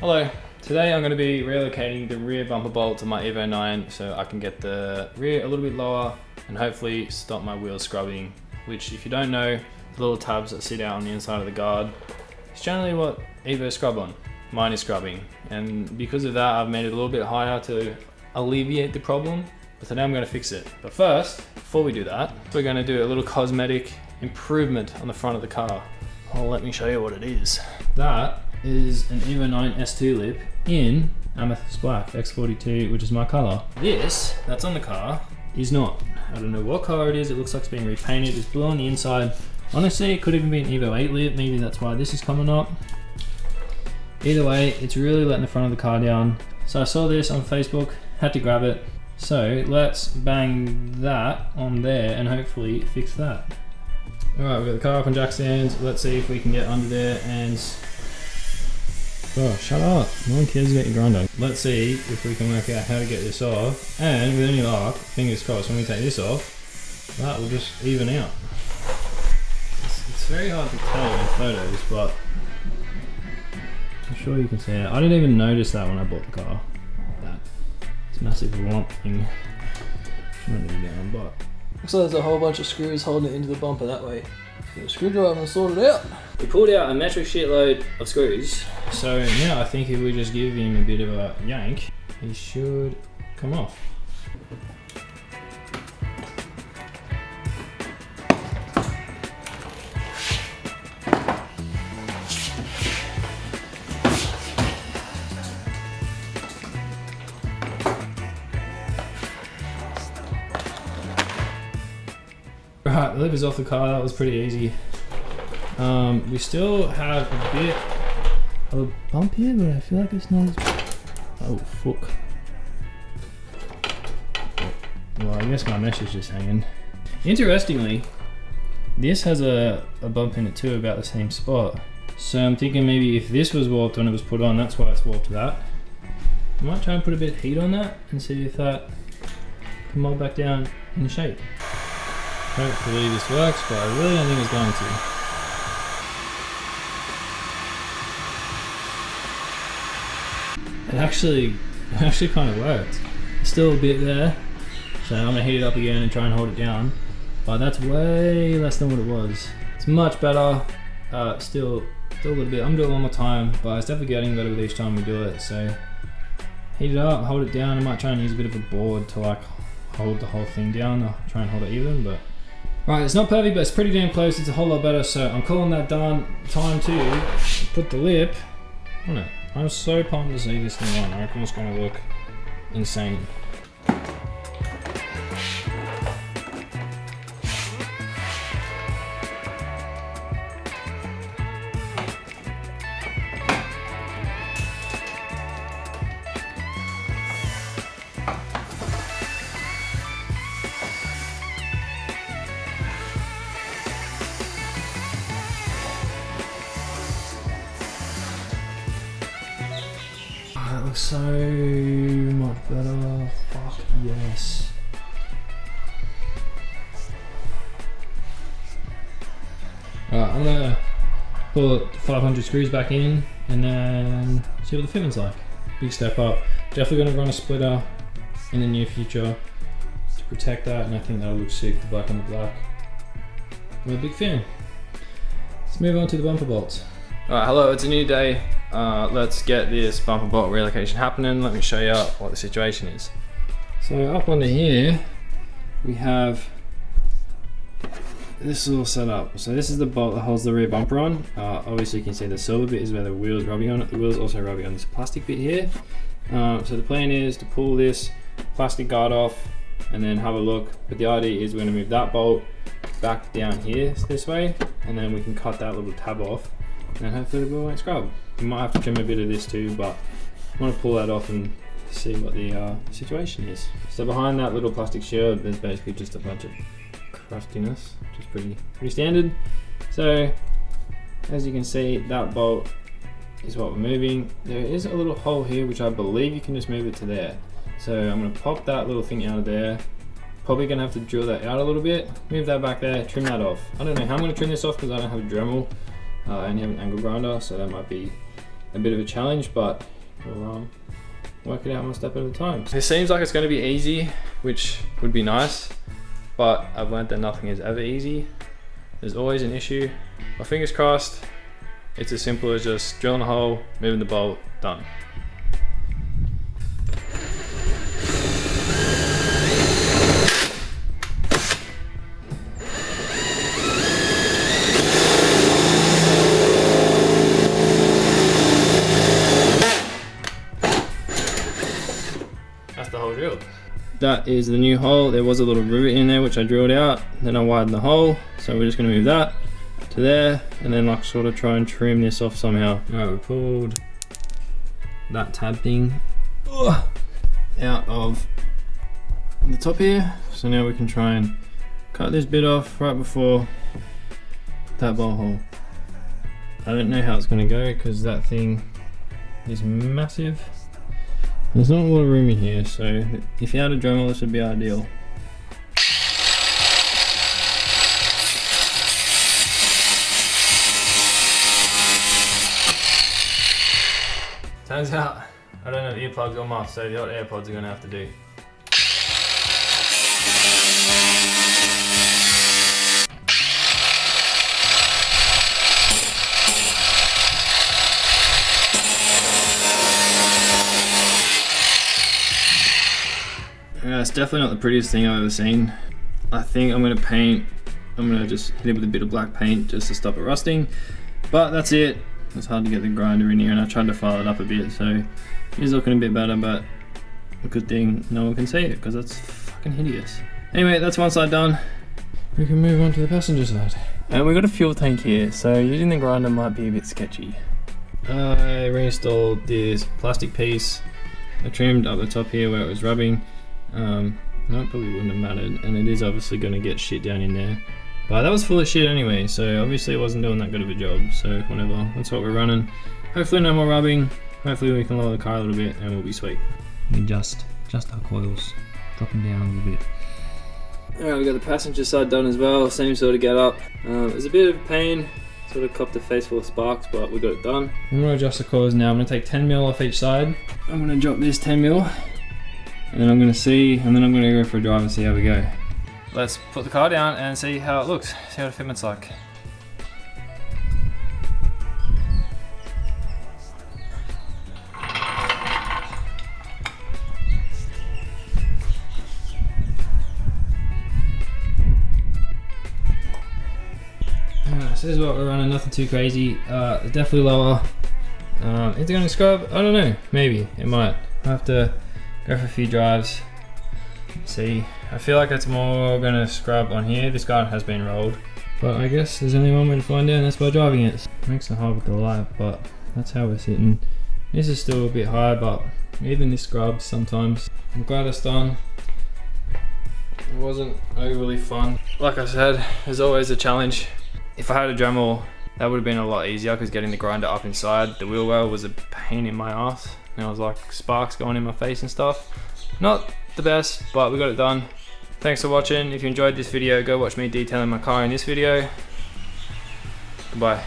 Hello, today I'm going to be relocating the rear bumper bolt to my Evo 9 so I can get the rear a little bit lower and hopefully stop my wheels scrubbing, which if you don't know, the little tabs that sit out on the inside of the guard, it's generally what Evo scrub on. Mine is scrubbing, and because of that I've made it a little bit higher to alleviate the problem, but today I'm going to fix it. But first, before we do that, we're going to do a little cosmetic improvement on the front of the car. Well, let me show you what it is. That is an Evo 9 S2 lip in Amethyst Black X42, which is my color. This, that's on the car, is not. I don't know what color it is. It looks like it's being repainted. It's blue on the inside. Honestly, it could even be an Evo 8 lip. Maybe that's why this is coming up. Either way, it's really letting the front of the car down. So I saw this on Facebook, had to grab it. So let's bang that on there and hopefully fix that. All right, we've got the car up on jack stands. Let's see if we can get under there and... Oh, shut up. No one cares about your grinder. Let's see if we can work out how to get this off. And with any luck, fingers crossed, when we take this off, that will just even out. It's very hard to tell in photos, but I'm sure you can see it. I didn't even notice that when I bought the car. This massive lump thing shouldn't be down, but looks like there's a whole bunch of screws holding it into the bumper that way. Get a screwdriver and sort it out. we pulled out a metric shitload of screws, so now I think if we just give him a bit of a yank, he should come off. Right, the lip is off the car. That was pretty easy. We still have a bit of a bump here, but I feel like it's not as... Oh, fuck. Well, I guess my mesh is just hanging. Interestingly, this has a bump in it too, about the same spot. So I'm thinking maybe if this was warped when it was put on, that's why it's warped to that. I might try and put a bit of heat on that and see if that can mold back down in shape. Hopefully this works, but I really don't think it's going to. It actually kind of worked. It's still a bit there, so I'm gonna heat it up again and try and hold it down. But that's way less than what it was. It's much better. Still a little bit. I'm doing it one more time, but it's definitely getting better with each time we do it. So heat it up, hold it down. I might try and use a bit of a board to like hold the whole thing down. I'll try and hold it even, but. Right, it's not perfect, but it's pretty damn close. It's a whole lot better, so I'm calling that done. Time to put the lip on it. I'm so pumped to see this thing on. I reckon it's going to look insane. That looks so much better. Fuck yes. Alright, I'm gonna put 500 screws back in and then see what the fitting's like. Big step up. Definitely gonna run a splitter in the near future to protect that, and I think that'll look sick, the black on the black. I'm a big fan. Let's move on to the bumper bolts. Alright, hello, it's a new day. Let's get this bumper bolt relocation happening. Let me show you what the situation is. So up under here, we have this all set up. So this is the bolt that holds the rear bumper on. Obviously you can see the silver bit is where the wheel's rubbing on it. The wheel's also rubbing on this plastic bit here. So the plan is to pull this plastic guard off and then have a look. But the idea is we're gonna move that bolt back down here this way, and then we can cut that little tab off, and hopefully the wheel won't scrub. You might have to trim a bit of this too, but I want to pull that off and see what the situation is. So behind that little plastic shield, there's basically just a bunch of crustiness, which is pretty standard. So as you can see, that bolt is what we're moving. There is a little hole here, which I believe you can just move it to there. So I'm going to pop that little thing out of there. Probably going to have to drill that out a little bit, move that back there, trim that off. I don't know how I'm going to trim this off because I don't have a Dremel. I only have an angle grinder, so that might be a bit of a challenge, but we'll work it out one step at a time. It seems like it's going to be easy, which would be nice, but I've learned that nothing is ever easy. There's always an issue. My fingers crossed, it's as simple as just drilling a hole, moving the bolt, done. That's the hole drilled. That is the new hole. There was a little rivet in there which I drilled out, then I widened the hole, so we're just going to move that to there and then like sort of try and trim this off somehow. Alright, we pulled that tab thing out of the top here, so now we can try and cut this bit off right before that bolt hole. I don't know how it's going to go because that thing is massive. There's not a lot of room in here, so if you had a Dremel, this would be ideal. Turns out I don't have earplugs on my, so the old AirPods are going to have to do. It's definitely not the prettiest thing I've ever seen. I think I'm going to just hit it with a bit of black paint just to stop it rusting. But that's it. It's hard to get the grinder in here, and I tried to file it up a bit, so it is looking a bit better, but a good thing no one can see it because that's fucking hideous. Anyway, that's one side done. We can move on to the passenger side. And we've got a fuel tank here, so using the grinder might be a bit sketchy. I reinstalled this plastic piece. I trimmed up the top here where it was rubbing. No, it probably wouldn't have mattered, and it is obviously going to get shit down in there, but that was full of shit anyway, so obviously it wasn't doing that good of a job, so whatever, that's what we're running. Hopefully no more rubbing, hopefully we can lower the car a little bit and we'll be sweet. Adjust our coils, dropping down a little bit. Alright, we got the passenger side done as well, same sort of get up. It was a bit of a pain, sort of copped a face full of sparks, but we got it done. I'm going to adjust the coils now. I'm going to take 10mm off each side. I'm going to drop this 10mm. And then I'm going to see, and then I'm going to go for a drive and see how we go. Let's put the car down and see how it looks, see what the fitment's like. So this is what we're running, nothing too crazy. It's definitely lower. Is it going to scrub? I don't know, maybe, it might. I'll have to go for a few drives, see. I feel like it's more gonna scrub on here. This guy has been rolled, but I guess there's only one way to find out, and that's by driving it. Makes it hard with the light, but that's how we're sitting. This is still a bit high, but even this scrubs sometimes. I'm glad it's done. It wasn't overly fun. Like I said, there's always a challenge. If I had a Dremel, that would have been a lot easier because getting the grinder up inside the wheel well was a pain in my ass. And I was like sparks going in my face and stuff. Not the best, but we got it done. Thanks for watching. If you enjoyed this video, go watch me detailing my car in this video. Goodbye.